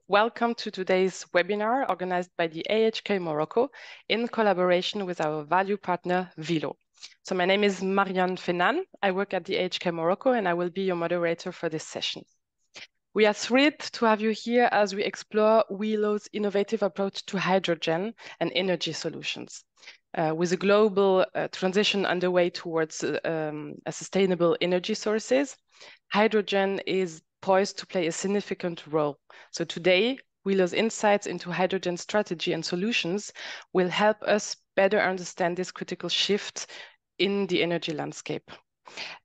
Welcome to today's webinar organized by the AHK Morocco in collaboration with our value partner, Wilo. So my name is Marianne Fenan. I work at the AHK Morocco and I will be your moderator for this session. We are thrilled to have you here as we explore Wilo's innovative approach to hydrogen and energy solutions. With a global transition underway towards sustainable energy sources, hydrogen is poised to play a significant role. So today, Wilo's insights into hydrogen strategy and solutions will help us better understand this critical shift in the energy landscape.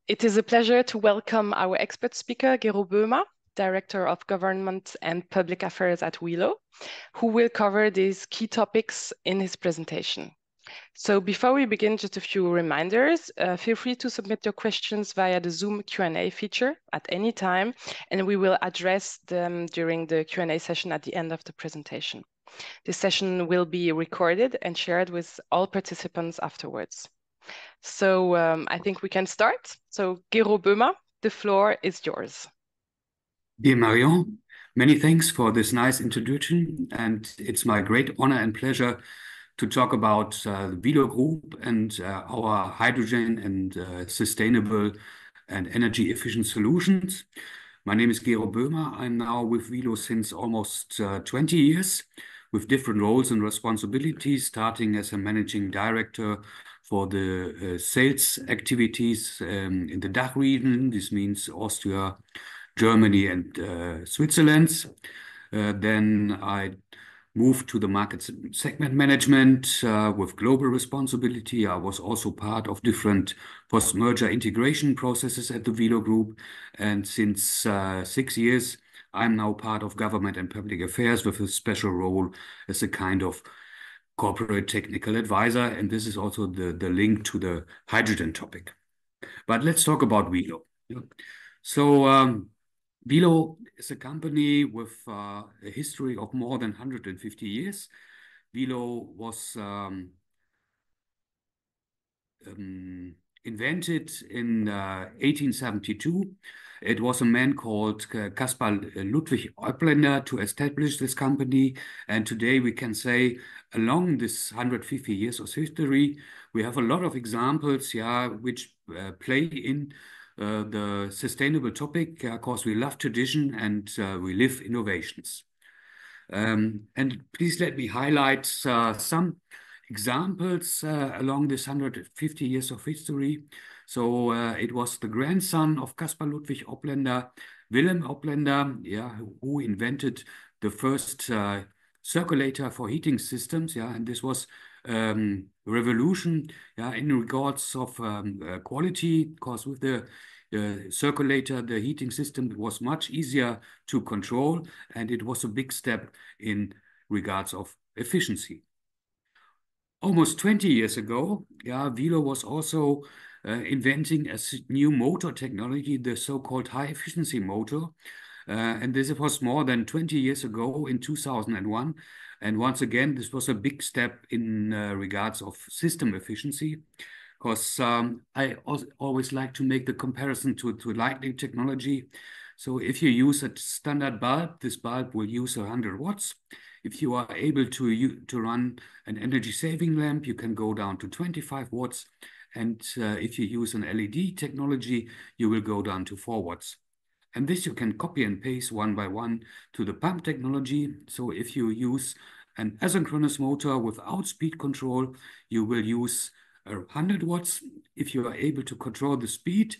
It is a pleasure to welcome our expert speaker, Gero Boehmer, Director of Government and Public Affairs at Wilo, who will cover these key topics in his presentation. So before we begin, just a few reminders. Feel free to submit your questions via the Zoom Q&A feature at any time, and we will address them during the Q&A session at the end of the presentation. This session will be recorded and shared with all participants afterwards. So I think we can start. So Gero Boehmer, the floor is yours. Dear Marion, many thanks for this nice introduction, and it's my great honor and pleasure to talk about the Wilo Group and our hydrogen and sustainable and energy efficient solutions. My name is Gero Boehmer. I'm now with Wilo since almost 20 years with different roles and responsibilities, starting as a managing director for the sales activities in the DACH region. This means Austria, Germany and Switzerland. Then I moved to the market segment management with global responsibility. I was also part of different post-merger integration processes at the Wilo Group. And since 6 years, I'm now part of government and public affairs with a special role as a kind of corporate technical advisor. And this is also the link to the hydrogen topic. But let's talk about Wilo. So Wilo is a company with a history of more than 150 years. Wilo was invented in 1872. It was a man called Caspar Ludwig Oplander to establish this company. And today we can say along this 150 years of history, we have a lot of examples which play in the sustainable topic, because we love tradition and we live innovations. And please let me highlight some examples along this 150 years of history. So it was the grandson of Caspar Ludwig Oplander, Wilhelm Oplander, who invented the first circulator for heating systems. And this was revolution in regards of quality, because with the circulator, the heating system was much easier to control, and it was a big step in regards of efficiency. Almost 20 years ago, Wilo was also inventing a new motor technology, the so-called high-efficiency motor. And this was more than 20 years ago in 2001. And once again, this was a big step in regards of system efficiency, because I always like to make the comparison to lighting technology. So if you use a standard bulb, this bulb will use 100 watts. If you are able to run an energy-saving lamp, you can go down to 25 watts. And if you use an LED technology, you will go down to 4 watts. And this you can copy and paste one by one to the pump technology. So if you use an asynchronous motor without speed control, you will use 100 watts. If you are able to control the speed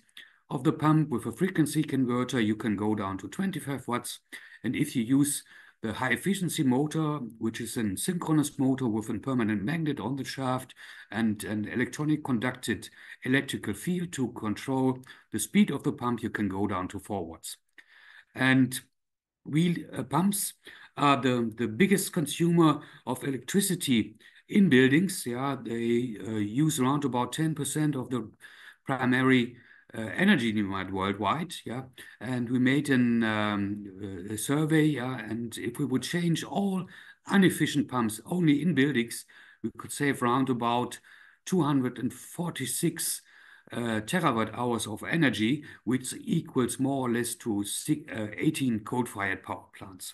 of the pump with a frequency converter, you can go down to 25 watts. And if you use the high-efficiency motor, which is a synchronous motor with a permanent magnet on the shaft and an electronic conducted electrical field to control the speed of the pump, you can go down to 4 watts. And wheel pumps are the biggest consumer of electricity in buildings. They use around about 10% of the primary energy demand worldwide, and we made a survey, and if we would change all inefficient pumps only in buildings, we could save around about 246 terawatt hours of energy, which equals more or less to 18 coal-fired power plants.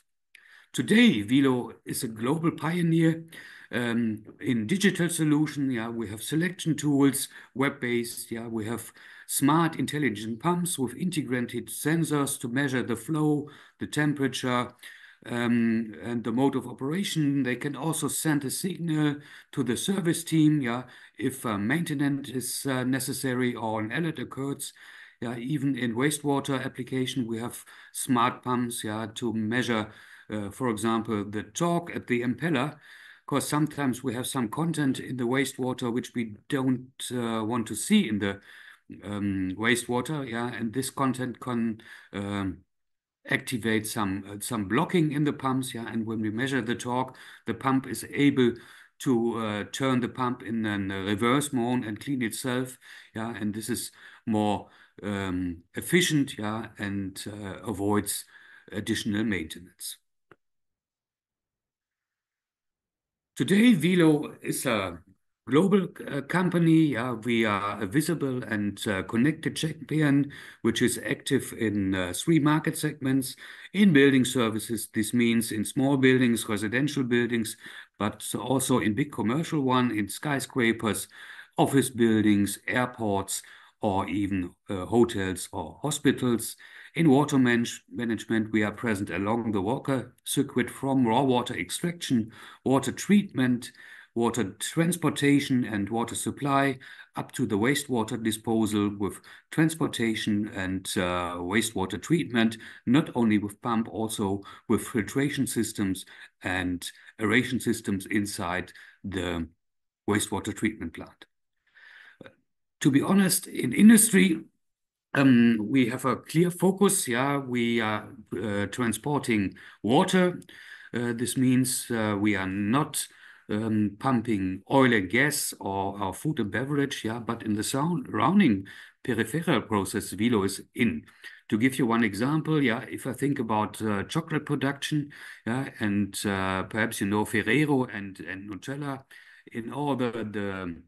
Today, Wilo is a global pioneer in digital solution. Yeah, we have selection tools, web-based. Yeah, we have smart intelligent pumps with integrated sensors to measure the flow, the temperature, and the mode of operation. They can also send a signal to the service team, yeah, if maintenance is necessary or an alert occurs. Yeah, even in wastewater application, we have smart pumps, yeah, to measure, for example, the torque at the impeller, because sometimes we have some content in the wastewater which we don't want to see in the wastewater, yeah, and this content can activate some blocking in the pumps, yeah, and when we measure the torque, the pump is able to turn the pump in a reverse mode and clean itself, yeah, and this is more efficient, yeah, and avoids additional maintenance. Today, Wilo is a global company. Yeah, we are a visible and connected champion, which is active in 3 market segments. In building services, this means in small buildings, residential buildings, but also in big commercial one, in skyscrapers, office buildings, airports, or even hotels or hospitals. In water management, we are present along the water circuit from raw water extraction, water treatment, water transportation and water supply, up to the wastewater disposal with transportation and wastewater treatment, not only with pump, also with filtration systems and aeration systems inside the wastewater treatment plant. To be honest, in industry, we have a clear focus. Yeah, we are transporting water. This means we are not pumping oil and gas or food and beverage. Yeah, but in the surrounding peripheral process, Wilo is in. To give you one example, yeah, if I think about chocolate production, yeah, and perhaps you know Ferrero and Nutella, in all the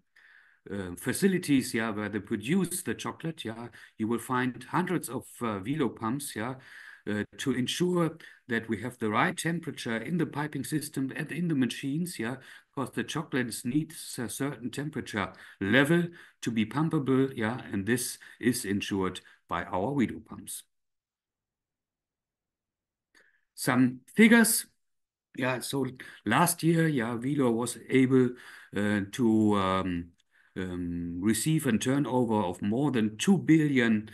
facilities, yeah, where they produce the chocolate, yeah, you will find hundreds of Wilo pumps, yeah, to ensure that we have the right temperature in the piping system and in the machines, yeah, because the chocolates needs a certain temperature level to be pumpable, yeah, and this is ensured by our Wilo pumps. Some figures. Yeah, so last year, yeah, Wilo was able to receive a turnover of more than 2 billion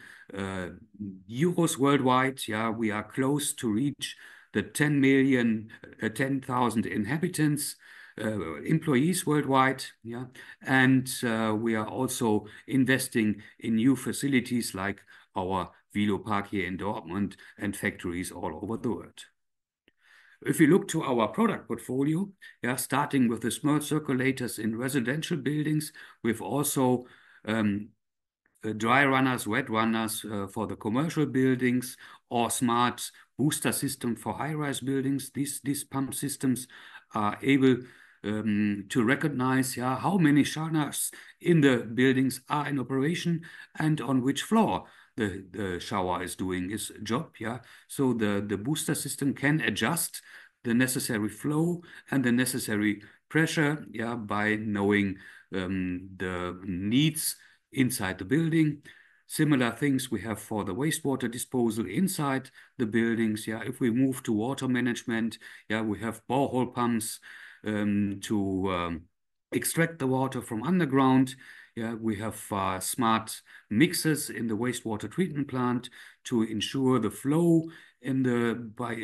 euros worldwide. Yeah, we are close to reach the 10,000 inhabitants, employees worldwide. Yeah, and we are also investing in new facilities like our Wilo Park here in Dortmund and factories all over the world. If we look to our product portfolio, yeah, starting with the smart circulators in residential buildings, we've also dry runners, wet runners for the commercial buildings, or smart booster system for high-rise buildings. These pump systems are able to recognize, yeah, how many showers in the buildings are in operation and on which floor the shower is doing its job. Yeah, so the booster system can adjust the necessary flow and the necessary pressure, yeah, by knowing the needs inside the building. Similar things we have for the wastewater disposal inside the buildings. Yeah, if we move to water management, yeah, we have borehole pumps to extract the water from underground. Yeah, we have smart mixers in the wastewater treatment plant to ensure the flow in the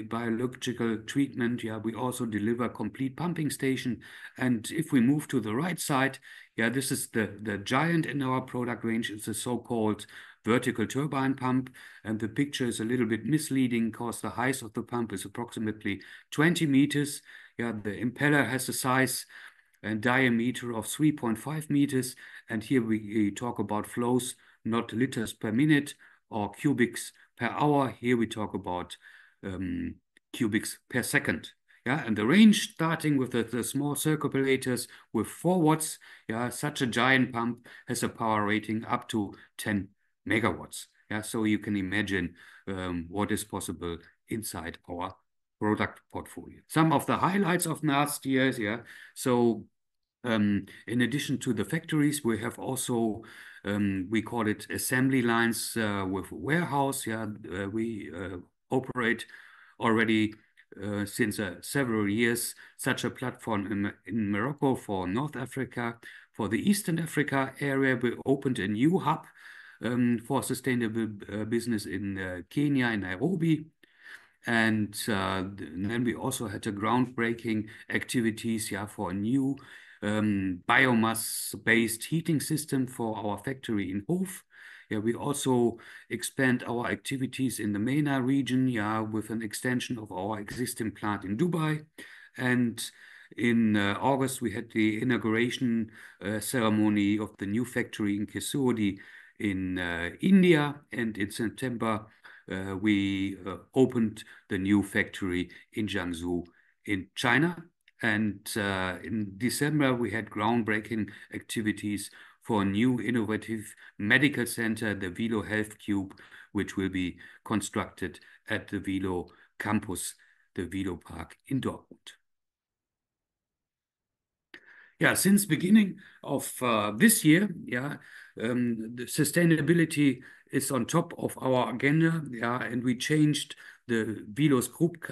biological treatment. Yeah, we also deliver complete pumping station. And if we move to the right side, yeah, this is the giant in our product range. It's a so-called vertical turbine pump. And the picture is a little bit misleading because the height of the pump is approximately 20 meters. Yeah, the impeller has a size and diameter of 3.5 meters. And here we talk about flows, not liters per minute or cubics per hour. Here we talk about cubics per second. Yeah, and the range starting with the small circulators with 4 watts, yeah, such a giant pump has a power rating up to 10 megawatts. Yeah, so you can imagine what is possible inside our product portfolio. Some of the highlights of last year, yeah. So in addition to the factories, we have also, we call it assembly lines with warehouse. Yeah, we operate already since several years such a platform in Morocco for North Africa. For the Eastern Africa area, we opened a new hub for sustainable business in Kenya, in Nairobi. And then we also had a groundbreaking activities, yeah, for a new biomass-based heating system for our factory in Hof. Yeah, we also expand our activities in the MENA region, yeah, with an extension of our existing plant in Dubai. And in August, we had the inauguration ceremony of the new factory in Kesuri in India. And in September, we opened the new factory in Jiangsu in China. And in December, we had groundbreaking activities for a new innovative medical center, the Wilo Health Cube, which will be constructed at the Wilo campus, the Wilo Park in Dortmund. Yeah, since beginning of this year, yeah, the sustainability is on top of our agenda, yeah, and we changed the Wilo Group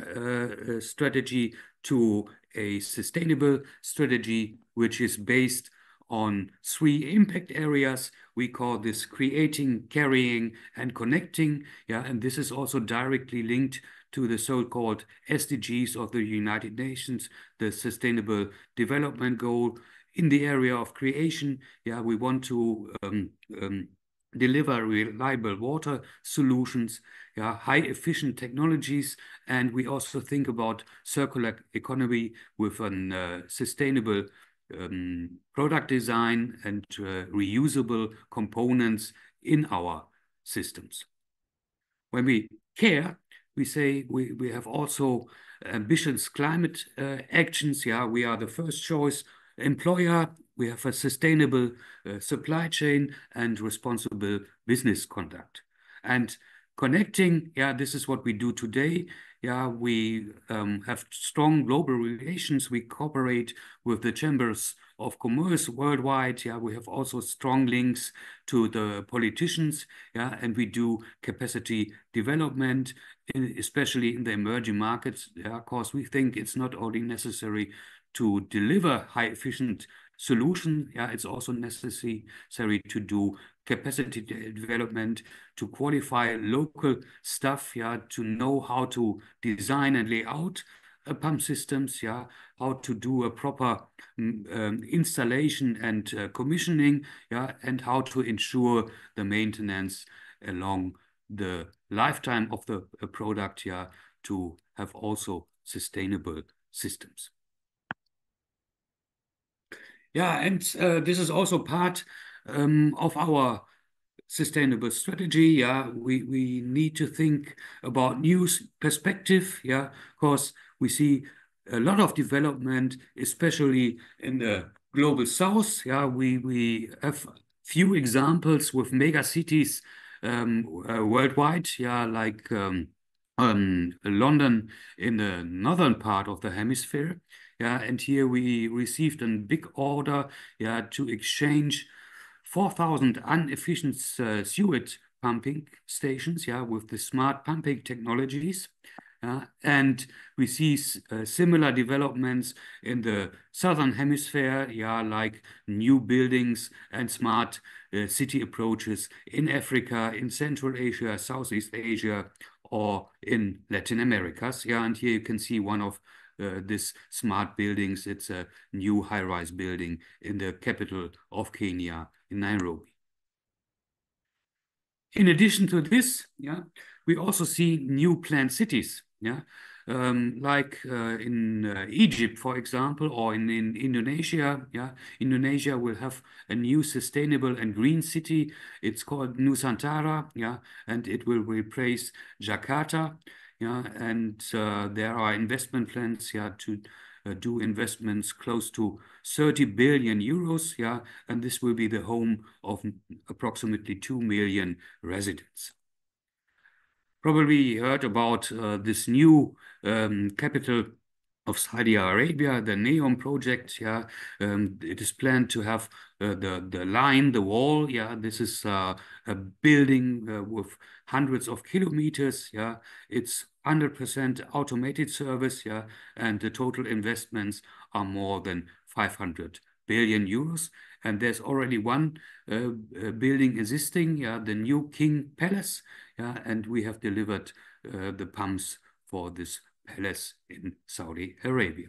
strategy to a sustainable strategy, which is based on 3 impact areas. We call this creating, carrying, and connecting. Yeah, and this is also directly linked to the so-called SDGs of the United Nations, the Sustainable Development Goal. In the area of creation, yeah, we want to deliver reliable water solutions, yeah, high efficient technologies, and we also think about circular economy with a sustainable product design and reusable components in our systems. When we care, we say we have also ambitious climate actions. Yeah, we are the first choice employer. We have a sustainable supply chain and responsible business conduct. And connecting, yeah, this is what we do today. Yeah, we have strong global relations. We cooperate with the chambers of commerce worldwide. Yeah, we have also strong links to the politicians. Yeah, and we do capacity development, especially in the emerging markets. Yeah, of course, we think it's not only necessary to deliver high efficient solution. Yeah, it's also necessary to do capacity development, to qualify local stuff, yeah, to know how to design and lay out pump systems, yeah, how to do a proper installation and commissioning, yeah, and how to ensure the maintenance along the lifetime of the product, yeah, to have also sustainable systems. Yeah, and this is also part of our sustainable strategy. Yeah, we need to think about new perspective. Yeah, because we see a lot of development, especially in the global south. Yeah, we have few examples with mega cities worldwide. Yeah, like London in the northern part of the hemisphere. Yeah, and here we received a big order, yeah, to exchange 4,000 inefficient sewage pumping stations, yeah, with the smart pumping technologies. And we see similar developments in the southern hemisphere, yeah, like new buildings and smart city approaches in Africa, in Central Asia, Southeast Asia, or in Latin America. Yeah, and here you can see one of these smart buildings. It's a new high-rise building in the capital of Kenya, in Nairobi. In addition to this, yeah, we also see new planned cities, yeah, like in Egypt, for example, or in Indonesia. Yeah, Indonesia will have a new sustainable and green city. It's called Nusantara, yeah, and it will replace Jakarta. Yeah, and there are investment plans, yeah, to do investments close to 30 billion euros, yeah, and this will be the home of approximately 2 million residents. probably heard about this new capital of Saudi Arabia, the NEOM project. Yeah, it is planned to have the line, the wall. Yeah, this is a building with hundreds of kilometers. Yeah, it's 100% automated service. Yeah, and the total investments are more than 500 billion euros. And there's already one building existing. Yeah, the new King Palace. Yeah, and we have delivered the pumps for this palace in Saudi Arabia.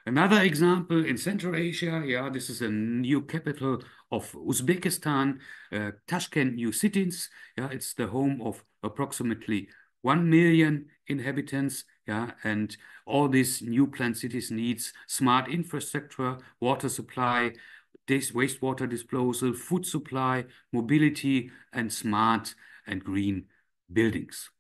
Another example in Central Asia, yeah, this is a new capital of Uzbekistan, Tashkent New Cities. Yeah, it's the home of approximately 1 million inhabitants. Yeah, and all these new planned cities needs smart infrastructure, water supply, wastewater disposal, food supply, mobility, and smart and green buildings.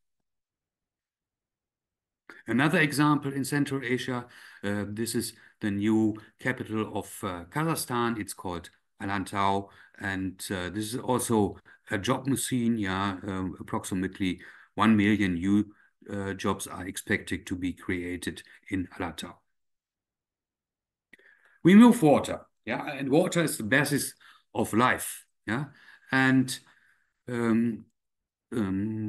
Another example in Central Asia, this is the new capital of Kazakhstan. It's called Alantau, and this is also a job machine. Yeah, approximately 1 million new jobs are expected to be created in Alantau. We move water, yeah, and water is the basis of life, yeah, and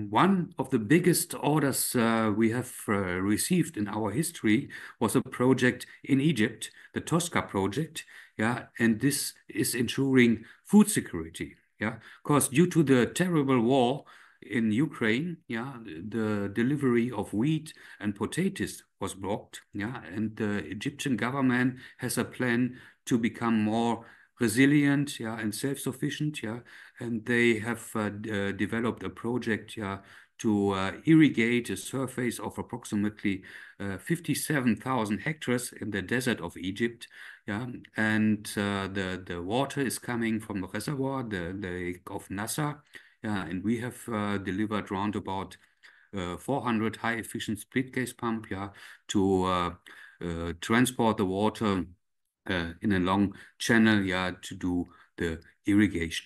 one of the biggest orders we have received in our history was a project in Egypt, the Tosca project, yeah, and this is ensuring food security, yeah, because due to the terrible war in Ukraine, yeah, the delivery of wheat and potatoes was blocked, yeah, and the Egyptian government has a plan to become more resilient, yeah, and self-sufficient, yeah, and they have developed a project, yeah, to irrigate a surface of approximately 57,000 hectares in the desert of Egypt, yeah, and the water is coming from the reservoir, the Lake of Nasser, yeah, and we have delivered round about 400 high-efficient split case pump, yeah, to transport the water in a long channel, yeah, to do the irrigation.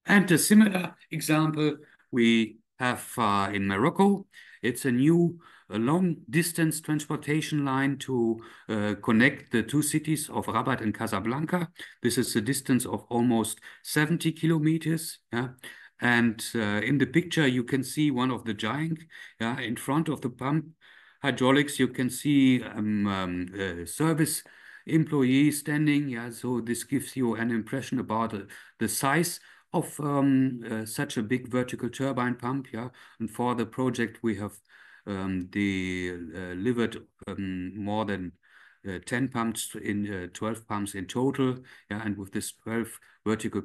And a similar example we have in Morocco. It's a new long-distance transportation line to connect the two cities of Rabat and Casablanca. This is a distance of almost 70 kilometers. Yeah? And in the picture, you can see one of the giant. Yeah? In front of the pump hydraulics, you can see service employees standing. Yeah? So this gives you an impression about the size of such a big vertical turbine pump, yeah. And for the project, we have delivered more than 10 pumps in 12 pumps in total, yeah. And with this 12 vertical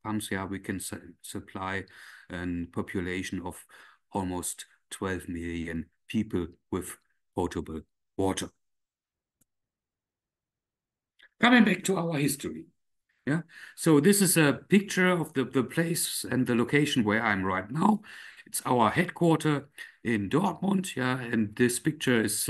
pumps, yeah, we can supply a population of almost 12 million people with potable water. Coming back to our history. Yeah, so this is a picture of the place and the location where I'm right now. It's our headquarters in Dortmund. Yeah, and this picture is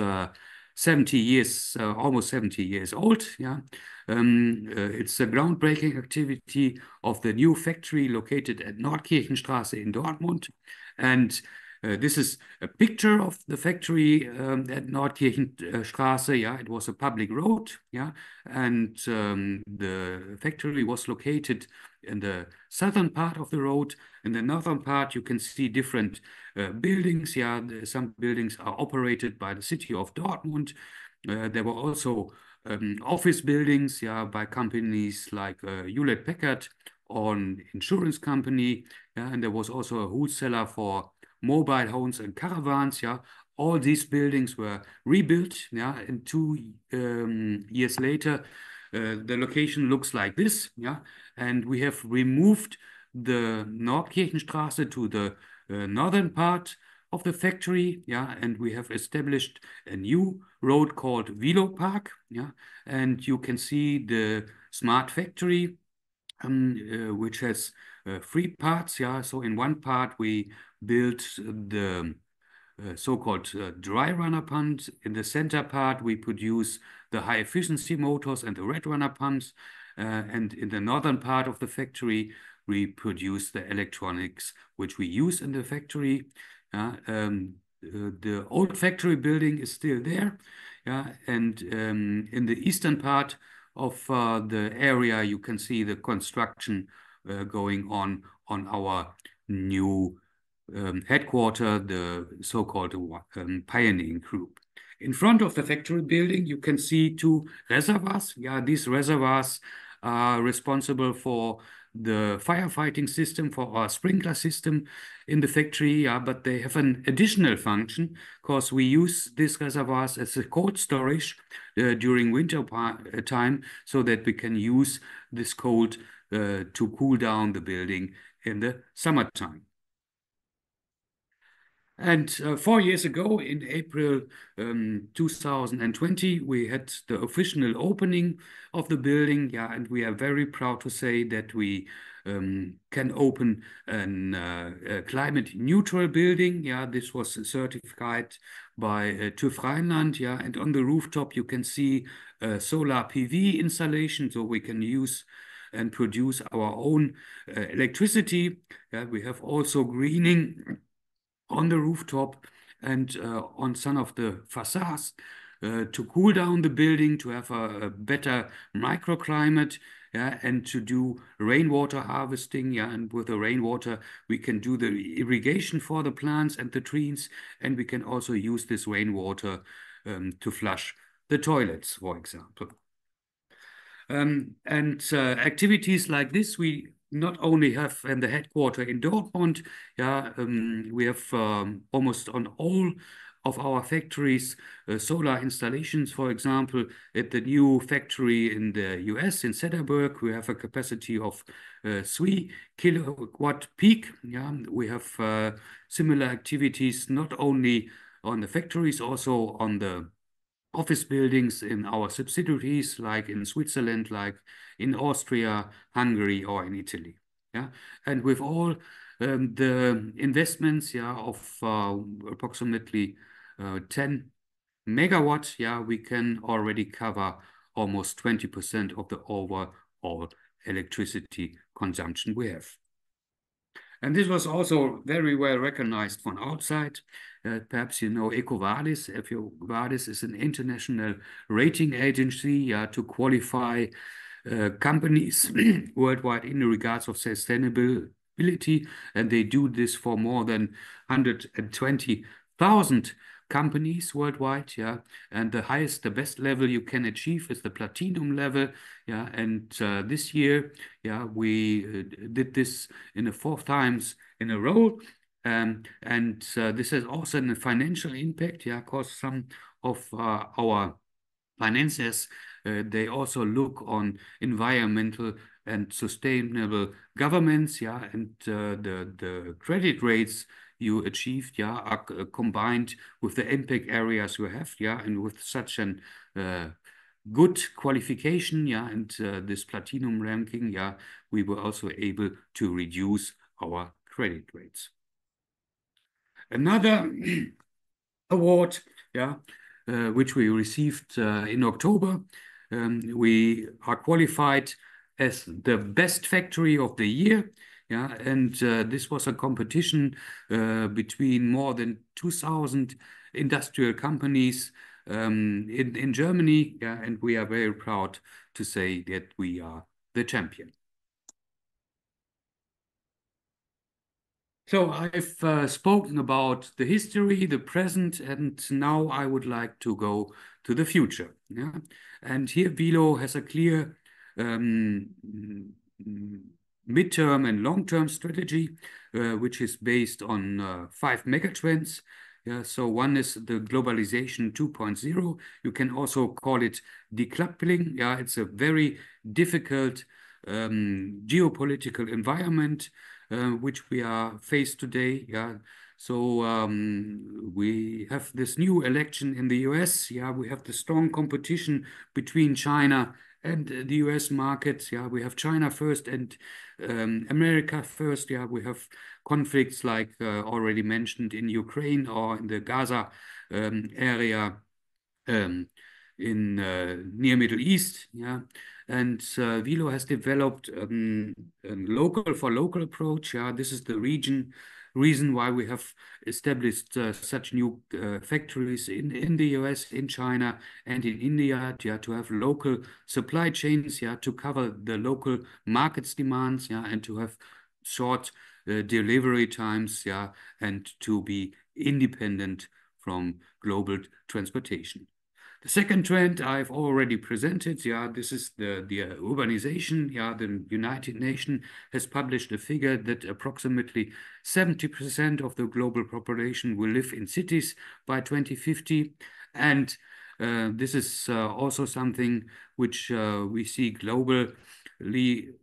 70 years, almost 70 years old. Yeah, it's a groundbreaking activity of the new factory located at Nordkirchenstraße in Dortmund, and this is a picture of the factory at Nordkirchenstraße. Yeah, it was a public road. Yeah, and the factory was located in the southern part of the road. In the northern part, you can see different buildings. Yeah, some buildings are operated by the city of Dortmund. There were also office buildings, yeah, by companies like Hewlett Packard or an insurance company. Yeah, and there was also a wholesaler for mobile homes and caravans. Yeah, all these buildings were rebuilt. Yeah, and 2 years later, the location looks like this. Yeah, and we have removed the Nordkirchenstraße to the northern part of the factory. Yeah, and we have established a new road called Wilo Park. Yeah, and you can see the smart factory, which has 3 parts. Yeah, so in one part we built the so-called dry runner pumps. In the center part, we produce the high efficiency motors and the red runner pumps. And in the northern part of the factory, reproduce the electronics which we use in the factory. The old factory building is still there, and in the eastern part of the area, you can see the construction going on our new headquarter, the so-called Pioneering Group. In front of the factory building, you can see two reservoirs. These reservoirs are responsible for the firefighting system, for our sprinkler system in the factory, but they have an additional function because we use these reservoirs as a cold storage during winter time so that we can use this cold to cool down the building in the summertime. And 4 years ago, in April 2020, we had the official opening of the building. And we are very proud to say that we can open a climate neutral building. This was certified by TÜV Rheinland. And on the rooftop, you can see a solar PV installation, so we can use and produce our own electricity. We have also greening on the rooftop and on some of the facades to cool down the building, to have a better microclimate, and to do rainwater harvesting. And with the rainwater, we can do the irrigation for the plants and the trees, and we can also use this rainwater to flush the toilets, for example. Activities like this we not only have in the headquarters in Dortmund, we have almost on all of our factories solar installations. For example, at the new factory in the US in Cedarburg, we have a capacity of 3 kilowatt peak. We have similar activities not only on the factories, also on the office buildings in our subsidiaries, like in Switzerland, like in Austria, Hungary, or in Italy. And with all the investments of approximately 10 megawatts, we can already cover almost 20% of the overall electricity consumption we have. And this was also very well recognized from outside. Perhaps you know EcoVadis. EcoVadis is an international rating agency to qualify companies worldwide in regards of sustainability. And they do this for more than 120,000 companies worldwide, and the highest, the best level you can achieve is the platinum level, and this year, we did this in the 4th times in a row, and this has also a financial impact, because some of our financiers, they also look on environmental and sustainable governments, and the credit rates you achieved, are combined with the impact areas you have, and with such an good qualification, and this platinum ranking, we were also able to reduce our credit rates. Another award, which we received in October, we are qualified as the best factory of the year. And this was a competition between more than 2,000 industrial companies in Germany, and we are very proud to say that we are the champion. So I've spoken about the history, the present, and now I would like to go to the future. And here Wilo has a clear midterm and long-term strategy, which is based on 5 megatrends. So one is the globalization 2.0. You can also call it decoupling. It's a very difficult geopolitical environment which we are faced today. So we have this new election in the US. We have the strong competition between China and the US markets. We have China first and America first. We have conflicts like already mentioned in Ukraine or in the Gaza area. near Middle East. Yeah, and Wilo has developed a local for local approach. Yeah, this is the reason why we have established such new factories in the US, in China, and in India. Yeah, to have local supply chains. Yeah, to cover the local markets demands. Yeah, and to have short delivery times. Yeah, and to be independent from global transportation. The second trend I've already presented, yeah, this is the urbanization. Yeah, the United Nations has published a figure that approximately 70% of the global population will live in cities by 2050. And this is also something which we see globally.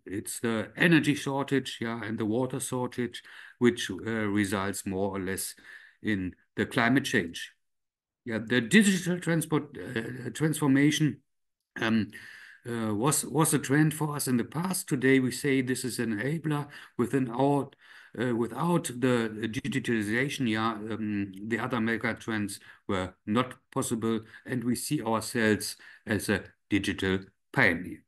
It's the energy shortage, yeah, and the water shortage, which results more or less in the climate change. Yeah, the digital transformation um, was a trend for us in the past. Today, we say this is an enabler. Without the digitalization, yeah, the other mega trends were not possible, and we see ourselves as a digital pioneer.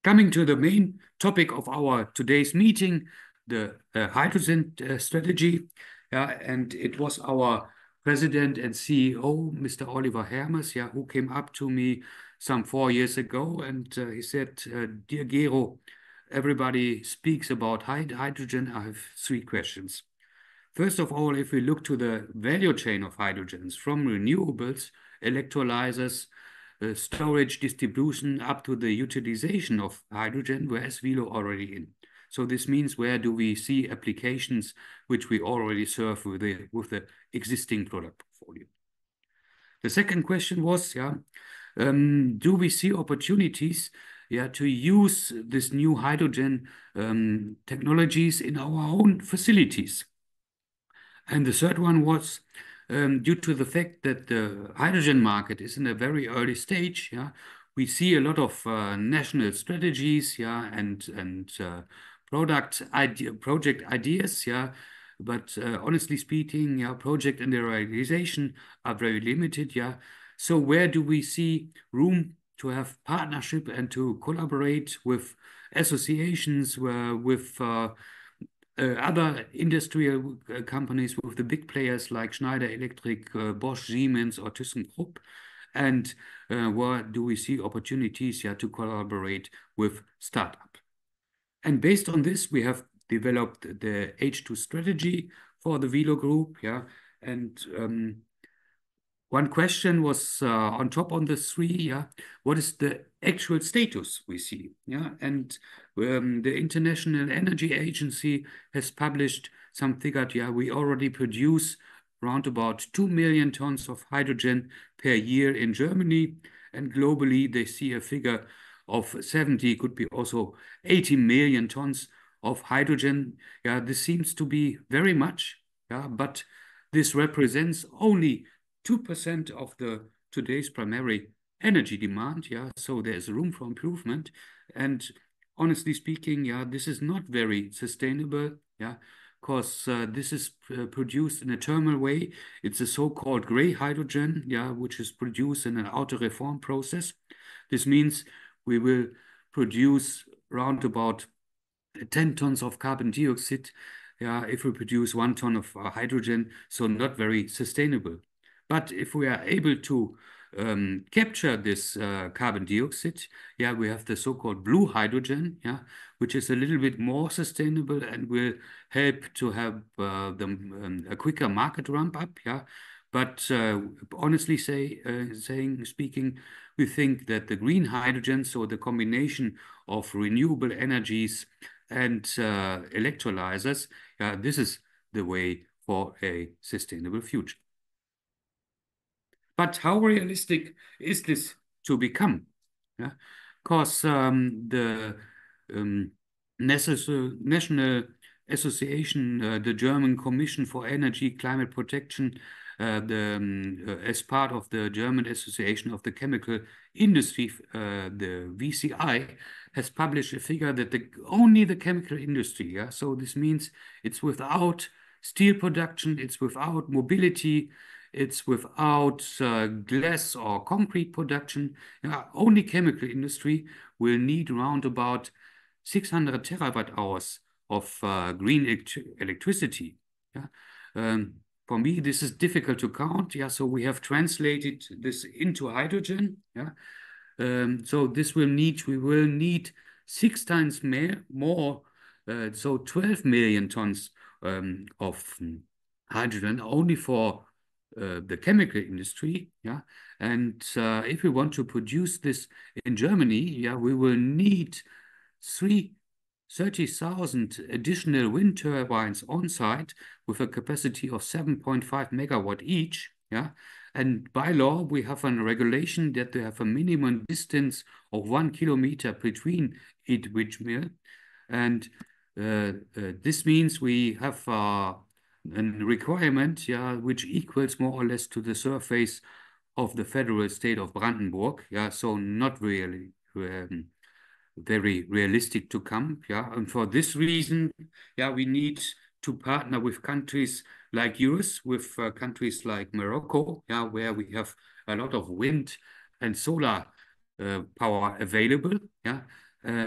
Coming to the main topic of our today's meeting, the hydrogen strategy. Yeah, and it was our president and CEO, Mr. Oliver Hermes, yeah, who came up to me some 4 years ago, and he said, "Dear Gero, everybody speaks about hydrogen. I have 3 questions. First of all, if we look to the value chain of hydrogens, from renewables, electrolyzers, storage, distribution, up to the utilization of hydrogen, where is Wilo already in? So this means, where do we see applications which we already serve with the existing product portfolio? The second question was, yeah, do we see opportunities, yeah, to use this new hydrogen technologies in our own facilities? And the third one was, due to the fact that the hydrogen market is in a very early stage, yeah, we see a lot of national strategies, yeah, and project ideas, yeah. But honestly speaking, yeah, project and their realization are very limited, yeah. So where do we see room to have partnership and to collaborate with associations, with other industrial companies, with the big players like Schneider Electric, Bosch, Siemens, or ThyssenKrupp? And where do we see opportunities, yeah, to collaborate with startup? And based on this, we have developed the H2 strategy for the Wilo Group, yeah. And one question was on top on the 3, yeah, what is the actual status we see? Yeah, and the International Energy Agency has published some figure. Yeah, we already produce around about 2 million tons of hydrogen per year in Germany, and globally they see a figure of 70, could be also 80 million tons of hydrogen. Yeah, this seems to be very much, yeah, but this represents only 2% of the today's primary energy demand. Yeah, so there's room for improvement. And honestly speaking, yeah, this is not very sustainable. Yeah, because this is produced in a thermal way. It's a so-called gray hydrogen, yeah, which is produced in an auto-reform process. This means we will produce around about 10 tons of carbon dioxide, yeah, if we produce 1 ton of hydrogen, so not very sustainable. But if we are able to capture this carbon dioxide, yeah, we have the so-called blue hydrogen, yeah, which is a little bit more sustainable and will help to have a quicker market ramp up, yeah. But honestly speaking, we think that the green hydrogen, so the combination of renewable energies and electrolyzers, this is the way for a sustainable future. But how realistic is this to become? Yeah, because the National Association, the German Commission for Energy Climate Protection, as part of the German Association of the Chemical Industry, the VCI, has published a figure that only the chemical industry, yeah, so this means it's without steel production, it's without mobility, It's without glass or concrete production. Yeah, only chemical industry will need around about 600 terawatt hours of green electricity. Yeah. For me, this is difficult to count. Yeah, so we have translated this into hydrogen. Yeah. So we will need 6 times more, so 12 million tons of hydrogen only for the chemical industry. Yeah, and if we want to produce this in Germany, yeah, we will need 30,000 additional wind turbines on site with a capacity of 7.5 megawatt each. Yeah. And by law, we have a regulation that they have a minimum distance of 1 kilometer between each windmill. And this means we have a requirement, yeah, which equals more or less to the surface of the federal state of Brandenburg. Yeah, so not really very realistic to come. Yeah, and for this reason, yeah, we need to partner with countries like yours, with countries like Morocco, yeah, where we have a lot of wind and solar power available, yeah,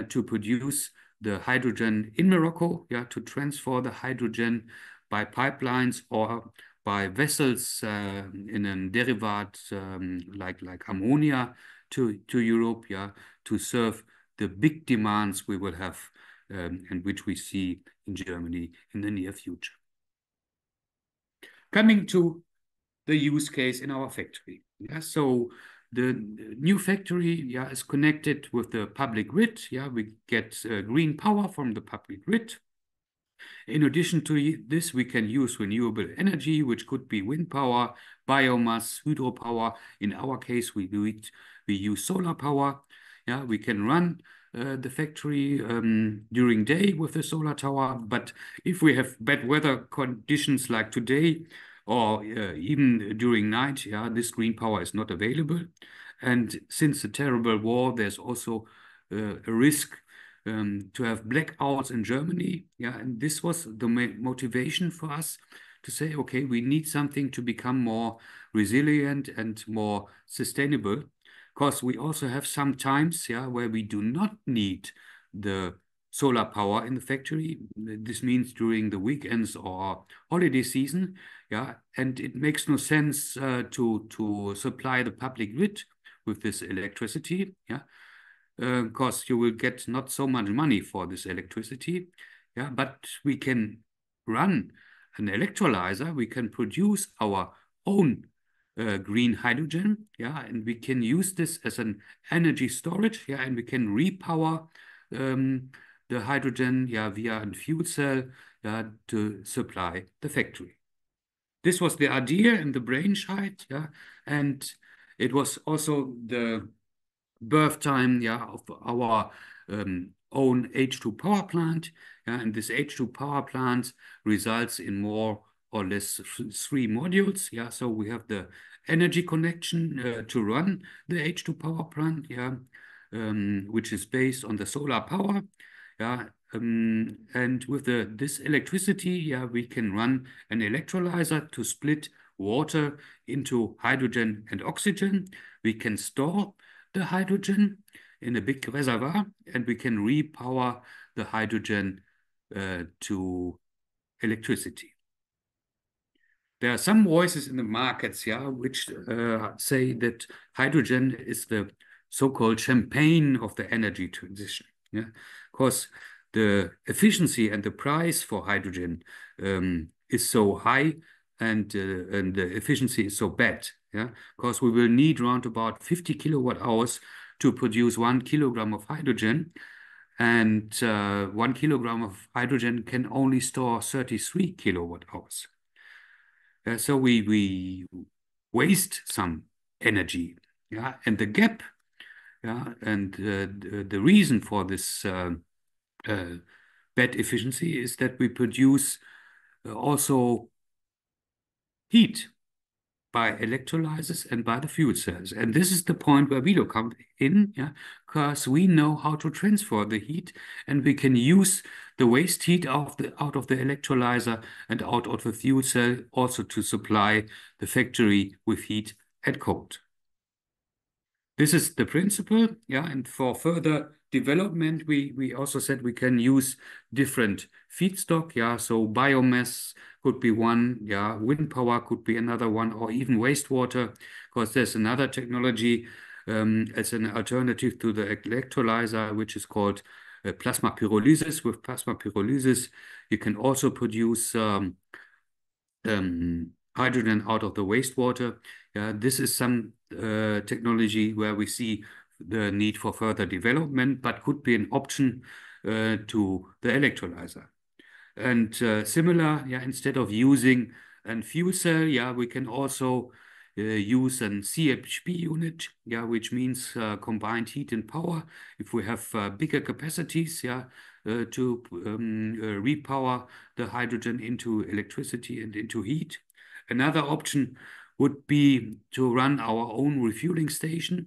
to produce the hydrogen in Morocco, yeah, to transfer the hydrogen by pipelines or by vessels in a derivative like ammonia to Europe, yeah, to serve the big demands we will have and which we see in Germany in the near future. Coming to the use case in our factory. Yeah, so the new factory, yeah, is connected with the public grid. Yeah, we get green power from the public grid. In addition to this, we can use renewable energy, which could be wind power, biomass, hydropower. In our case, we use solar power. Yeah, we can run the factory during day with the solar tower. But if we have bad weather conditions like today, or even during night, yeah, this green power is not available. And since the terrible war, there's also a risk to have blackouts in Germany. Yeah, and this was the motivation for us to say, okay, we need something to become more resilient and more sustainable, because we also have some times, yeah, where we do not need the solar power in the factory. This means during the weekends or holiday season, yeah, and it makes no sense to supply the public grid with this electricity, yeah, because you will get not so much money for this electricity. Yeah, but we can run an electrolyzer. We can produce our own green hydrogen. Yeah, and we can use this as an energy storage. Yeah, and we can repower the hydrogen, yeah, via a fuel cell, yeah, to supply the factory. This was the idea and the brainchild. Yeah, and it was also the birth time, yeah, of our own H2 power plant. Yeah, and this H2 power plant results in more or less 3 modules. Yeah, so we have the energy connection to run the H2 power plant, yeah, which is based on the solar power. Yeah, and with this electricity, yeah, we can run an electrolyzer to split water into hydrogen and oxygen. We can store the hydrogen in a big reservoir, and we can repower the hydrogen to electricity. There are some voices in the markets, yeah, which say that hydrogen is the so-called champagne of the energy transition. Yeah, because the efficiency and the price for hydrogen is so high, and the efficiency is so bad. Yeah, because we will need around about 50 kilowatt hours to produce 1 kilogram of hydrogen, and 1 kilogram of hydrogen can only store 33 kilowatt hours. So we waste some energy, yeah, and the gap, yeah, and the reason for this bad efficiency is that we produce also heat by electrolyzers and by the fuel cells. And this is the point where Wilo comes in, yeah, because we know how to transfer the heat, and we can use the waste heat out of the electrolyzer and out of the fuel cell also to supply the factory with heat and cold. This is the principle, yeah, and for further development, we also said we can use different feedstock, yeah, so biomass could be one, yeah, wind power could be another one, or even wastewater, because there's another technology as an alternative to the electrolyzer, which is called plasma pyrolysis. With plasma pyrolysis, you can also produce hydrogen out of the wastewater. This is some technology where we see the need for further development, but could be an option to the electrolyzer. And similar, instead of using a fuel cell, we can also use an CHP unit, which means combined heat and power. If we have bigger capacities, to repower the hydrogen into electricity and into heat. Another option would be to run our own refueling station,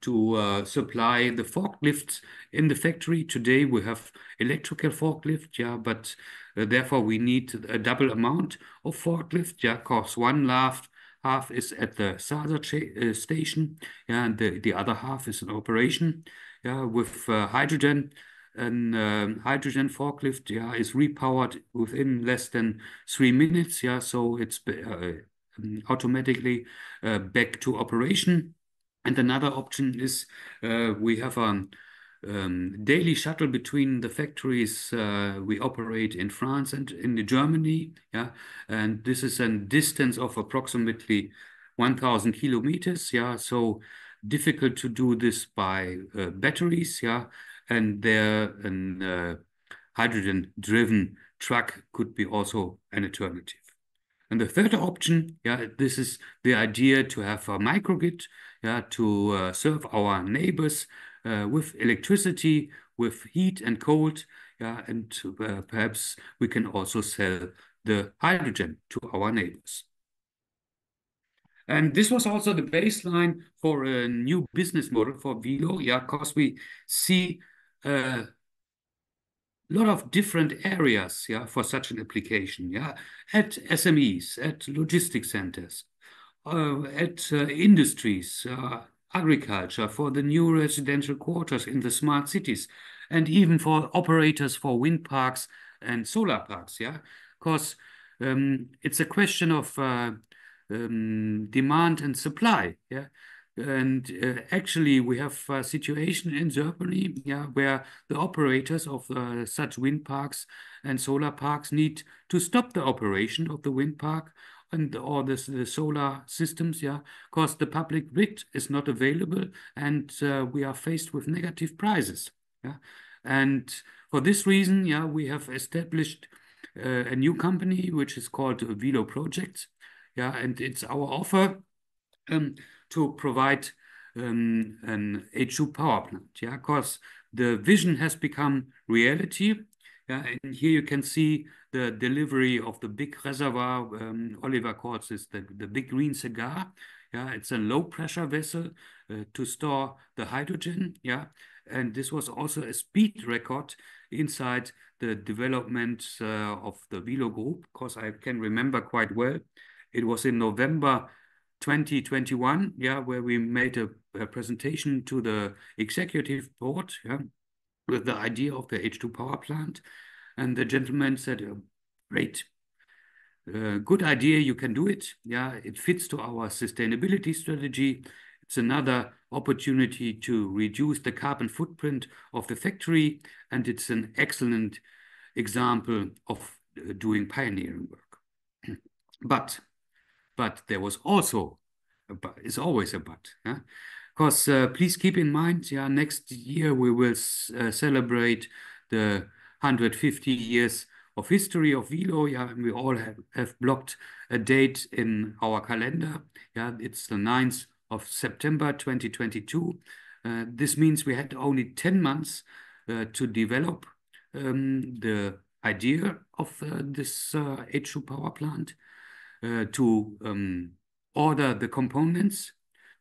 to supply the forklifts in the factory. Today we have electrical forklift, but therefore we need a double amount of forklift, because one half is at the Saza station, and the other half is in operation, with hydrogen. And hydrogen forklift, is repowered within less than 3 minutes, so it's automatically back to operation. And another option is we have a daily shuttle between the factories we operate in France and in Germany, and this is a distance of approximately 1,000 kilometers, so difficult to do this by batteries, and there an hydrogen-driven truck could be also an alternative. And the third option, this is the idea to have a microgrid, to serve our neighbors with electricity, with heat and cold, and perhaps we can also sell the hydrogen to our neighbors. And this was also the baseline for a new business model for Wilo, because we see a lot of different areas, for such an application, at SMEs, at logistics centers, at industries, agriculture, for the new residential quarters in the smart cities, and even for operators for wind parks and solar parks, because it's a question of demand and supply, And actually, we have a situation in Germany, where the operators of such wind parks and solar parks need to stop the operation of the wind park or the solar systems, because the public grid is not available, and we are faced with negative prices, And for this reason, we have established a new company which is called Wilo Projects, and it's our offer to provide an H2 power plant, because the vision has become reality. And here you can see the delivery of the big reservoir. Oliver calls this the big green cigar. It's a low pressure vessel to store the hydrogen. And this was also a speed record inside the development of the Wilo Group, because I can remember quite well. It was in November 2021, where we made a presentation to the executive board, with the idea of the H2 power plant. And the gentleman said, great, good idea, you can do it. It fits to our sustainability strategy. It's another opportunity to reduce the carbon footprint of the factory, and it's an excellent example of doing pioneering work. But there was also, it's always a but, because please keep in mind, next year we will celebrate the 150 years of history of Wilo, and we all have blocked a date in our calendar. It's the 9th of September 2022. This means we had only 10 months to develop the idea of this H2 power plant, to order the components,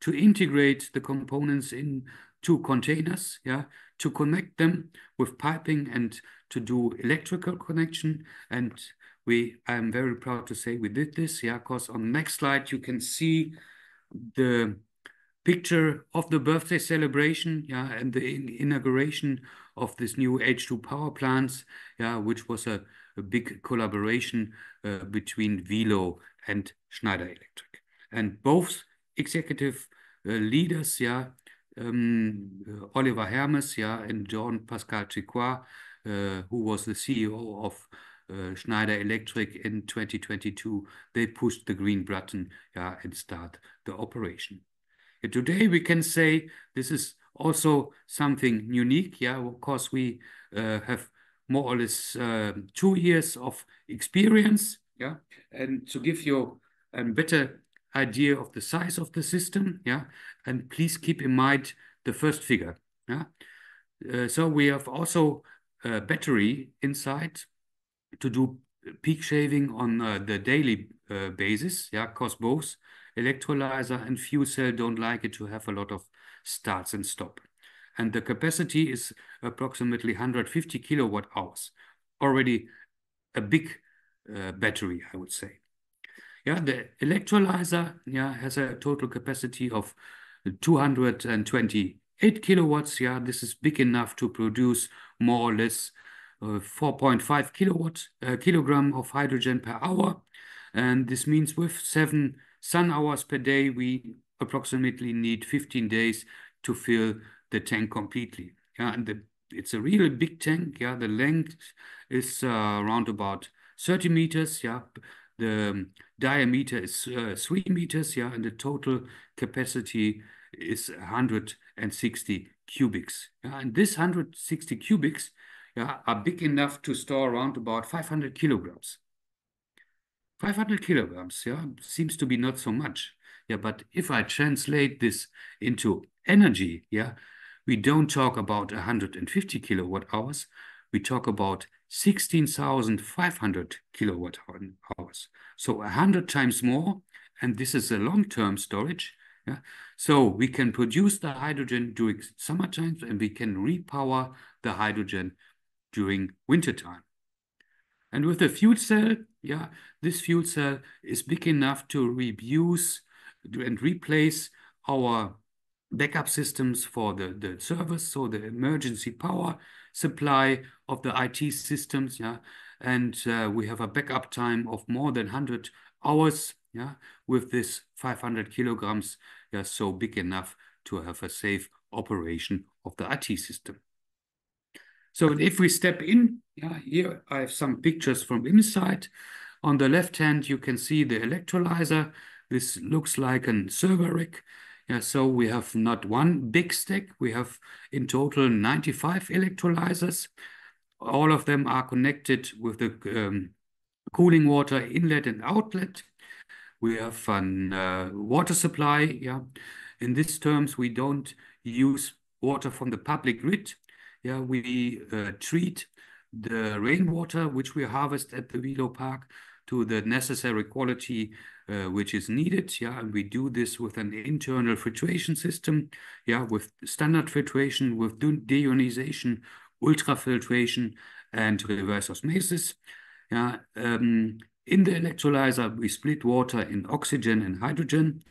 to integrate the components into containers, yeah, to connect them with piping and to do electrical connection. And I'm very proud to say we did this, yeah, because on the next slide you can see the picture of the birthday celebration, yeah, and the inauguration of this new H2 power plants, yeah, which was a big collaboration between Wilo and Schneider Electric. And both executive leaders, yeah, Oliver Hermes, yeah, and Jean-Pascal Tricoire, who was the CEO of Schneider Electric in 2022, they pushed the green button, yeah, and start the operation. Today we can say this is also something unique, yeah, of course we have more or less 2 years of experience, yeah, and to give you a better idea of the size of the system, yeah, and please keep in mind the first figure, yeah. So we have also a battery inside to do peak shaving on the daily basis, yeah, because both electrolyzer and fuel cell don't like it to have a lot of starts and stop. And the capacity is approximately 150 kilowatt hours. Already a big battery, I would say. Yeah, the electrolyzer, yeah, has a total capacity of 228 kilowatts. Yeah, this is big enough to produce more or less 4.5 kilogram of hydrogen per hour. And this means with 7 sun hours per day, we approximately need 15 days to fill the tank completely. Yeah, and it's a really big tank. Yeah, the length is around about 30 meters. Yeah, the diameter is 3 meters. Yeah, and the total capacity is 160 cubics. Yeah, and this 160 cubics, yeah, are big enough to store around about 500 kilograms. 500 kilograms, yeah, seems to be not so much. Yeah, but if I translate this into energy, yeah, we don't talk about 150 kilowatt hours. We talk about 16,500 kilowatt hours. So 100 times more, and this is a long-term storage. Yeah, so we can produce the hydrogen during summertime, and we can repower the hydrogen during wintertime. And with the fuel cell, yeah, this fuel cell is big enough to reuse and replace our backup systems for the servers, so the emergency power supply of the IT systems, yeah. And we have a backup time of more than 100 hours, yeah, with this 500 kilograms, yeah, so big enough to have a safe operation of the IT system. So if we step in, yeah, here I have some pictures from inside. On the left hand, you can see the electrolyzer. This looks like a server rack. Yeah, so we have not one big stack. We have in total 95 electrolyzers. All of them are connected with the cooling water inlet and outlet. We have a water supply. Yeah, in these terms, we don't use water from the public grid. Yeah, we treat the rainwater which we harvest at the Wilo Park to the necessary quality which is needed. Yeah, and we do this with an internal filtration system. Yeah, with standard filtration, with deionization, ultrafiltration, and reverse osmosis. Yeah, in the electrolyzer, we split water in oxygen and hydrogen.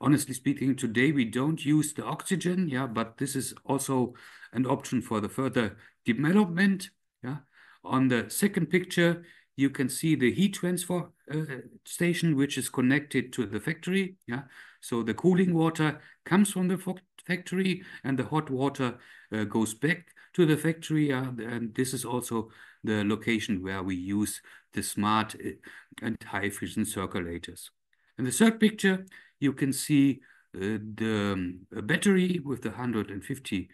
Honestly speaking, today we don't use the oxygen, yeah, but this is also an option for the further development. Yeah. On the second picture, you can see the heat transfer station, which is connected to the factory. Yeah. So the cooling water comes from the factory, and the hot water goes back to the factory. And this is also the location where we use the smart and high efficient circulators. In the third picture, you can see the battery with the 150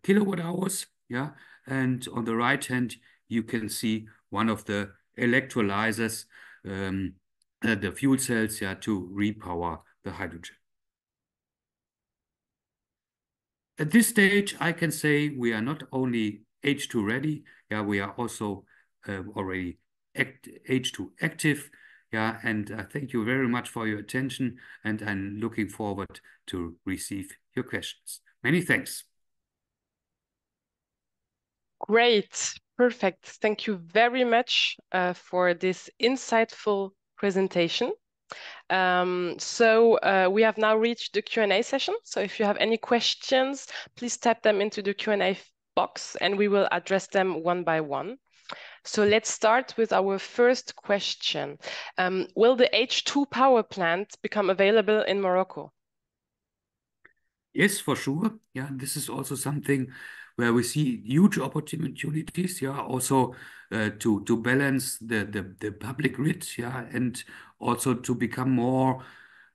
kilowatt hours. Yeah, and on the right hand, you can see one of the electrolyzers, the fuel cells, yeah, to repower the hydrogen. At this stage, I can say we are not only H2 ready, yeah, we are also already H2 active. Yeah, and thank you very much for your attention, and I'm looking forward to receive your questions. Many thanks. Great, perfect. Thank you very much for this insightful presentation. We have now reached the Q&A session. So if you have any questions, please type them into the Q&A box and we will address them one by one. So let's start with our first question. Will the H2 power plant become available in Morocco? Yes, for sure. Yeah, this is also something where we see huge opportunities. Yeah, also to balance the public grid. Yeah, and also to become more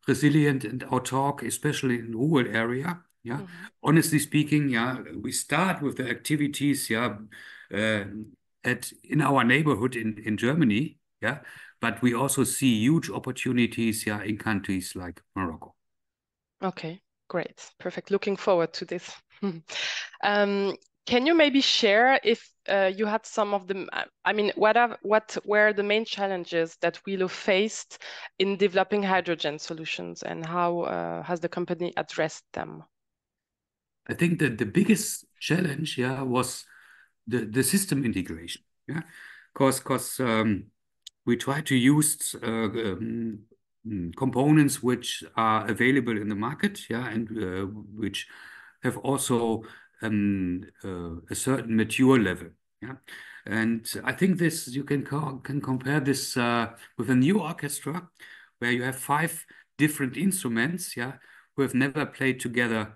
resilient and autark, especially in rural area. Yeah, honestly speaking, yeah, we start with the activities. Yeah, uh, in our neighborhood in Germany. Yeah, but we also see huge opportunities. Yeah, in countries like Morocco. Okay, great, perfect. Looking forward to this. Can you maybe share if you had some of the, I mean, what were the main challenges that Wilo faced in developing hydrogen solutions and how has the company addressed them? I think that the biggest challenge, yeah, was the system integration. Yeah, because we try to use components which are available in the market, yeah, and which have also a certain mature level. Yeah, and I think this you can compare this with a new orchestra where you have 5 different instruments, yeah, who have never played together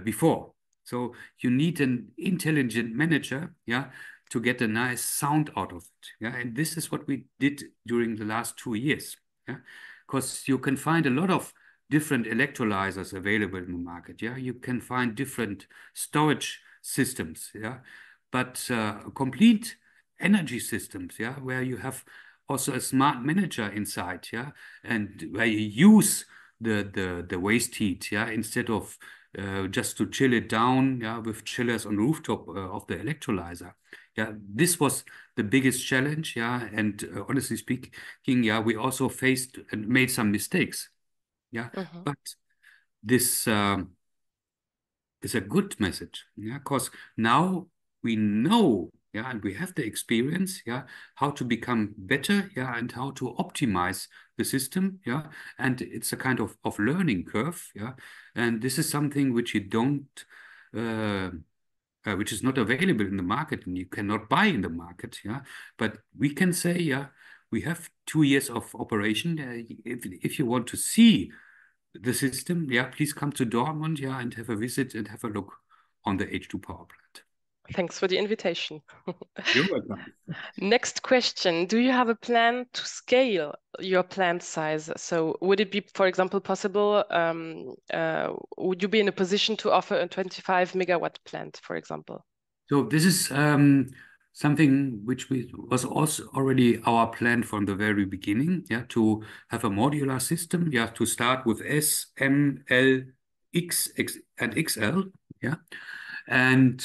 before. So you need an intelligent manager, yeah, to get a nice sound out of it. Yeah, and this is what we did during the last 2 years. Yeah, because you can find a lot of different electrolyzers available in the market. Yeah, you can find different storage systems. Yeah, but complete energy systems. Yeah, where you have also a smart manager inside. Yeah, and where you use the waste heat. Yeah, instead of just to chill it down, yeah, with chillers on rooftop of the electrolyzer. Yeah, this was the biggest challenge. Yeah, and honestly speaking, yeah, we also faced and made some mistakes. Yeah, but this is a good message. Yeah, because now we know, yeah, and we have the experience, yeah, how to become better, yeah, and how to optimize the system, yeah, and it's a kind of learning curve, yeah, and this is something which you don't, which is not available in the market and you cannot buy in the market, yeah, but we can say, yeah, we have 2 years of operation. If you want to see the system, yeah, please come to Dortmund, yeah, and have a visit and have a look on the H2 power plant. Thanks for the invitation. You're welcome. Next question. Do you have a plan to scale your plant size? So would it be, for example, possible, would you be in a position to offer a 25 megawatt plant, for example? So this is something which was also already our plan from the very beginning, yeah, to have a modular system, yeah, to start with S, M, L, X, and XL, yeah, and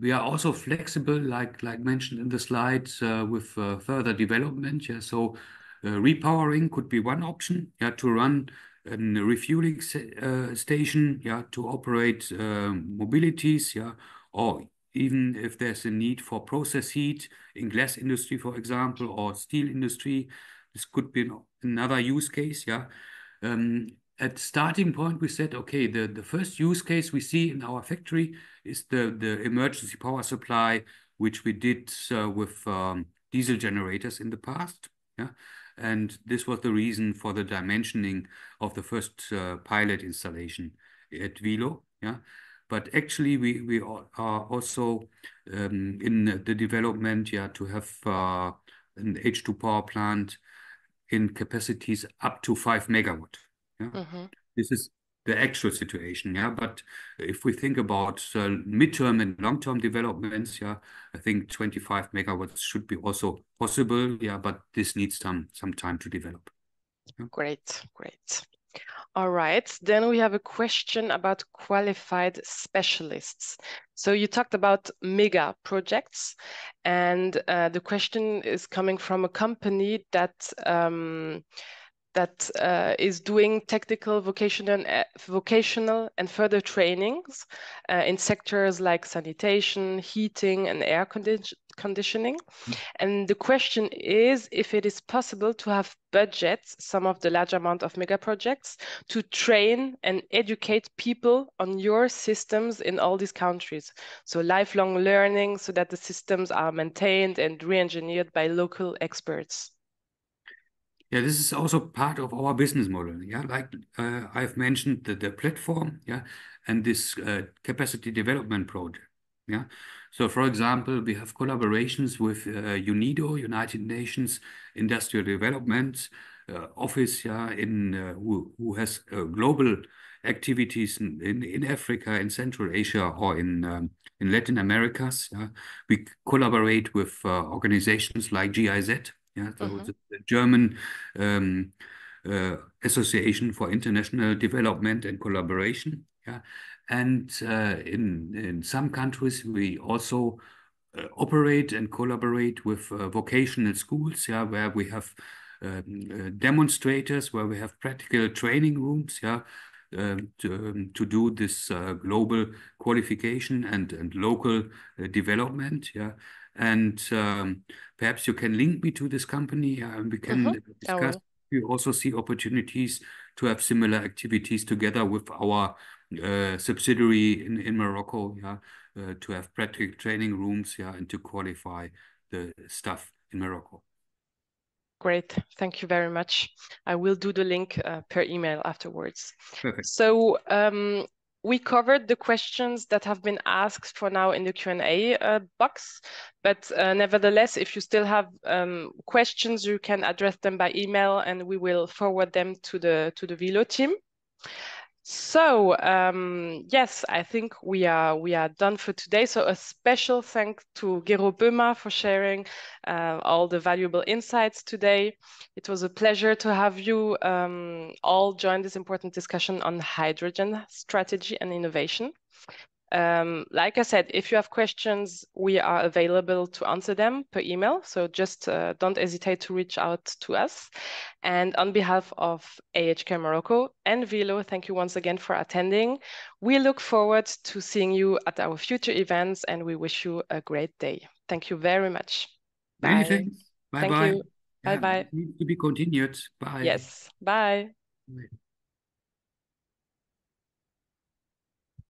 we are also flexible, like mentioned in the slides, with further development. Yeah, so repowering could be one option. Yeah, to run a refueling station. Yeah, to operate mobilities. Yeah, or even if there's a need for process heat in glass industry, for example, or steel industry, this could be another use case. Yeah. At starting point, we said, okay, the first use case we see in our factory is the emergency power supply, which we did with diesel generators in the past. Yeah, and this was the reason for the dimensioning of the first pilot installation at Wilo. Yeah, but actually we are also in the development, yeah, to have an H2 power plant in capacities up to 5 megawatt. Yeah, this is the actual situation. Yeah, but if we think about midterm and long-term developments, yeah, I think 25 megawatts should be also possible. Yeah, but this needs some time to develop. Yeah. Great, great. All right, then we have a question about qualified specialists. So you talked about mega projects, and the question is coming from a company that is doing technical, vocational and further trainings in sectors like sanitation, heating, and air conditioning. And the question is if it is possible to have budgets, some of the large amount of mega projects, to train and educate people on your systems in all these countries. So lifelong learning so that the systems are maintained and re-engineered by local experts. Yeah, this is also part of our business model. Yeah, like I've mentioned the platform, yeah, and this capacity development project. Yeah, so for example, we have collaborations with UNIDO, United Nations Industrial Development Office, yeah, who has global activities in Africa, in Central Asia, or in Latin Americas. Yeah, we collaborate with organizations like GIZ. Yeah, so the German um, Association for International Development and Collaboration. Yeah, and in some countries we also operate and collaborate with vocational schools. Yeah, where we have demonstrators, where we have practical training rooms. Yeah. To do this global qualification and local development. Yeah, and perhaps you can link me to this company and we can I discuss. will. We also see opportunities to have similar activities together with our subsidiary in Morocco, yeah, to have practical training rooms, yeah, and to qualify the staff in Morocco. Great, thank you very much. I will do the link per email afterwards. Perfect. So we covered the questions that have been asked for now in the Q&A box, but nevertheless, if you still have questions, you can address them by email and we will forward them to the Wilo team. So yes, I think we are done for today. So a special thanks to Gero Boehmer for sharing all the valuable insights today. It was a pleasure to have you all join this important discussion on hydrogen strategy and innovation. Like I said, if you have questions, we are available to answer them per email. So just don't hesitate to reach out to us. And on behalf of AHK Morocco and Wilo, thank you once again for attending. We look forward to seeing you at our future events and we wish you a great day. Thank you very much. Many Bye. thanks. Bye Thank bye. you. Yeah, Bye-bye. needs to be continued. Bye. Yes. Bye. Bye.